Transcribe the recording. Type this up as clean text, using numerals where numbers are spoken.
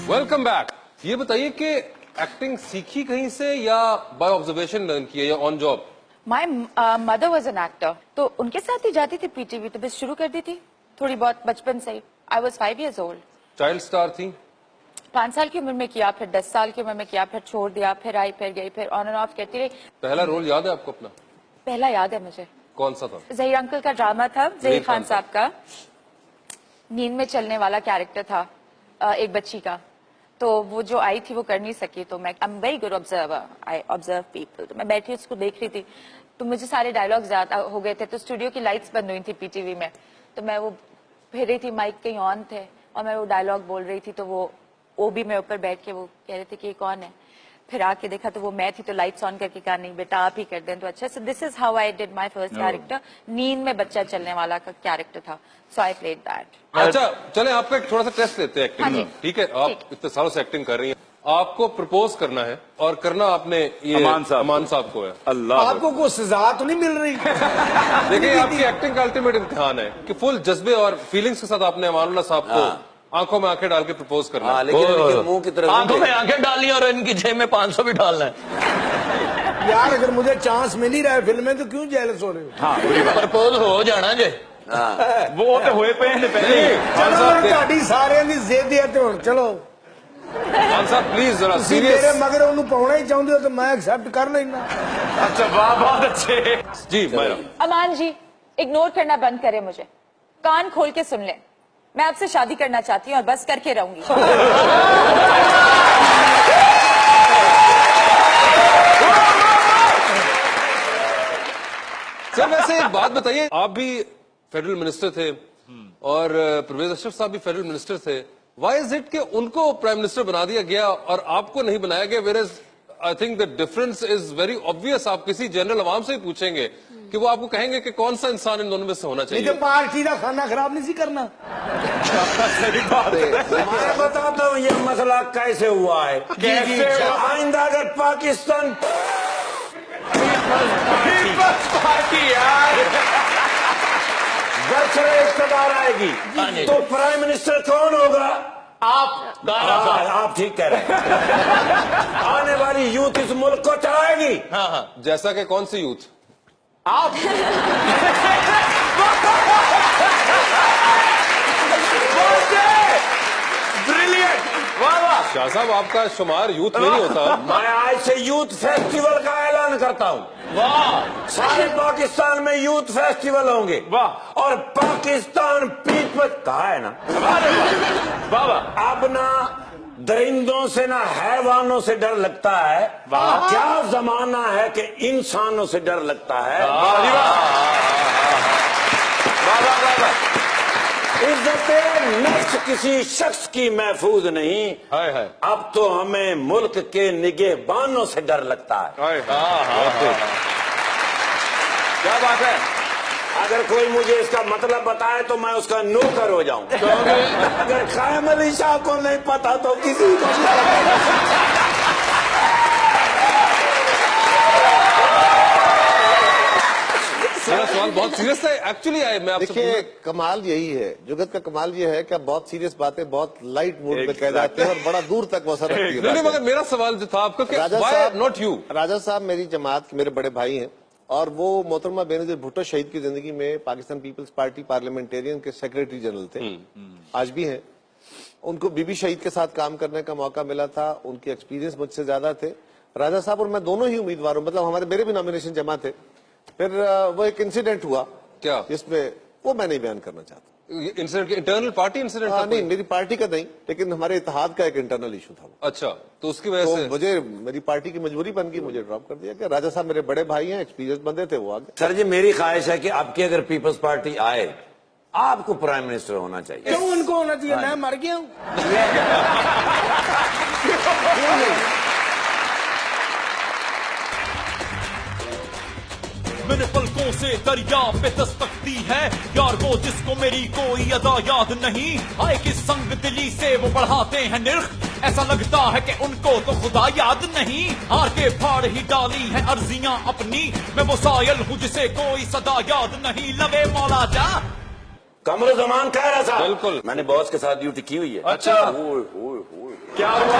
Welcome back. ये बताइए कि एक्टिंग सीखी कहीं से या बाय ऑब्जर्वेशन लर्न की है या on job? My mother was an actor, तो उनके साथ ही जाती थी पीटीवी, तो बस शुरू कर दी थी थोड़ी बहुत बचपन से ही। I was 5 years old। Child star थी? 5 साल की उम्र में किया, फिर 10 साल की उम्र में किया, फिर छोड़ दिया, फिर आई, फिर गई, फिर ऑन एंड ऑफ करती रही। पहला रोल याद है आपको अपना? पहला याद है मुझे। कौन सा था? जहीर अंकल का ड्रामा था, जहीर खान साहब का। नींद में चलने वाला कैरेक्टर था एक बच्ची का, तो वो जो आई थी वो कर नहीं सकी, तो मैं I am very good observer, I observe people. तो मैं बैठी उसको देख रही थी, तो मुझे सारे डायलॉग्स याद हो गए थे। तो स्टूडियो की लाइट्स बंद हुई थी पीटीवी में, तो मैं वो फिर रही थी, माइक कहीं ऑन थे और मैं वो डायलॉग बोल रही थी, तो वो भी मैं ऊपर बैठ के वो कह रहे थे कि ये कौन है। फिर आके देखा तो वो मैं थी, तो लाइट्स ऑन करके कहा नहीं बेटा आप ही कर दें, तो अच्छा। So this is how I did my first character. नींद में बच्चा चलने वाला का कैरेक्टर था, सो आई प्लेड दैट। अच्छा चले आपका एक थोड़ा सा टेस्ट लेते हैं एक्टिंग हाँ का, ठीक है? आप इतने सालों से एक्टिंग कर रही हैं, आपको प्रपोज करना है और करना आपने ये अमान साहब को है। अल्लाह, आपको कोई सजा तो नहीं मिल रही? देखिए आपकी एक्टिंग का अल्टीमेट इम्तिहान है कि फुल जज्बे और फीलिंग्स के साथ आपने अमानुल्लाह साहब को आंखों में आंखें डाल के प्रपोज करना है। लेकिन मुंह की तरफ आंखों में आंखें डालनी और इनकी जेब में 500 भी डालना है। यार अगर मुझे चांस मिल ही रहा है फिल्म में तो क्यों जेलस हो रहे हो? हाँ, प्रपोज हो जाना जे वो तो हुए पे हैं पहले। चलो सारे दी जिद है तो चलो खान साहब प्लीज जरा मेरे सीरियस। मगर उन्हें पाना ही चाहते हो तो मैं एक्सेप्ट कर लेना। अच्छा वाह बहुत अच्छे जी मायरा। अमान जी इग्नोर करना बंद करें, मुझे कान खोल के सुन लें। मैं आपसे शादी करना चाहती हूँ और बस करके रहूंगी। सर वैसे एक बात बताइए, आप भी फेडरल मिनिस्टर थे और परवेज अशरफ साहब भी फेडरल मिनिस्टर थे। व्हाई इज इट कि उनको प्राइम मिनिस्टर बना दिया गया और आपको नहीं बनाया गया? Where is I think the difference is very obvious. आप किसी जनरल अवाम से ही पूछेंगे कि वो आपको कहेंगे कि कौन सा इंसान इन दोनों में से होना चाहिए। तो पार्टी का खाना खराब नहीं सी करना। सही बात है। मैं बताता हूँ ये मसला कैसे हुआ है। कैसे आइंदा अगर पाकिस्तान पीपल्स पार्टी यार बरसरे इक़्तिदार आएगी तो प्राइम मिनिस्टर कौन होगा? आप आप ठीक कह रहे हैं। आने वाली यूथ इस मुल्क को चलाएगी। हाँ जैसा कि कौन सी यूथ? आप ब्रिलियंट, वाह वाह। शाह साहब आपका शुमार यूथ में नहीं होता। मैं आज से यूथ फेस्टिवल का ऐलान करता हूँ। वाह, सारे पाकिस्तान में यूथ फेस्टिवल होंगे। वाह। और पाकिस्तान पीपल कहा है ना, बाबा अब ना दरिंदों से ना हैवानों से डर लगता है। क्या जमाना है कि इंसानों से डर लगता है। इज्जत नफ्स किसी शख्स की महफूज नहीं। अब तो हमें मुल्क के निगहबानों से डर लगता है। क्या बात है। अगर कोई मुझे इसका मतलब बताए तो मैं उसका नौकर हो जाऊं। अगर कायम अली शाह को नहीं पता तो किसी को मेरा सवाल बहुत सीरियस है एक्चुअली। मैं आपसे देखिए कमाल यही है, जुगत का कमाल ये है कि आप बहुत सीरियस बातें बहुत लाइट मूड में कह जाते हैं और बड़ा दूर तक वो असर रखती है। नहीं, मगर मेरा सवाल जो था आपका कि राजा why साहब not you? राजा साहब मेरी जमात के मेरे बड़े भाई हैं और वो मोहतरमा बेनजीर भुट्टो शहीद की जिंदगी में पाकिस्तान पीपल्स पार्टी पार्लियामेंटेरियन के सेक्रेटरी जनरल थे, आज भी हैं। उनको बीबी शहीद के साथ काम करने का मौका मिला था, उनके एक्सपीरियंस मुझसे ज्यादा थे। राजा साहब और मैं दोनों ही उम्मीदवार हूं, मतलब मेरे भी नॉमिनेशन जमा थे। फिर वो एक इंसिडेंट हुआ क्या जिसमें वो मैं नहीं बयान करना चाहता। इंसिडेंट इंटरनल पार्टी इंसिडेंट था? नहीं मेरी पार्टी का नहीं, लेकिन हमारे इत्तेहाद का एक इंटरनल इशू था वो। अच्छा, तो उसकी वजह से मुझे मेरी पार्टी की मजबूरी बन गई, मुझे ड्रॉप कर दिया। कि राजा साहब मेरे बड़े भाई हैं, एक्सपीरियंस बंदे थे, वो आगे। सर जी मेरी ख्वाहिश है कि आपकी अगर पीपल्स पार्टी आए आपको प्राइम मिनिस्टर होना चाहिए। क्यों उनको होना चाहिए? मैं मर गया हूँ। मैंने पलकों से दरिया पे दस्तक दी है यार, वो जिसको मेरी कोई अदा याद नहीं। आए किस संग दिली से वो बढ़ाते हैं निर्ख, ऐसा लगता है कि उनको तो खुदा याद नहीं। हार के फाड़ ही डाली है अर्जियां अपनी, मैं वो सायल हूँ जिसे कोई सदा याद नहीं। लवे मौला जा कमरुज़्ज़मान कह रहा था बिल्कुल। मैंने बॉस के साथ ड्यूटी की हुई है। अच्छा। ओए, ओए, ओए। क्या हुआ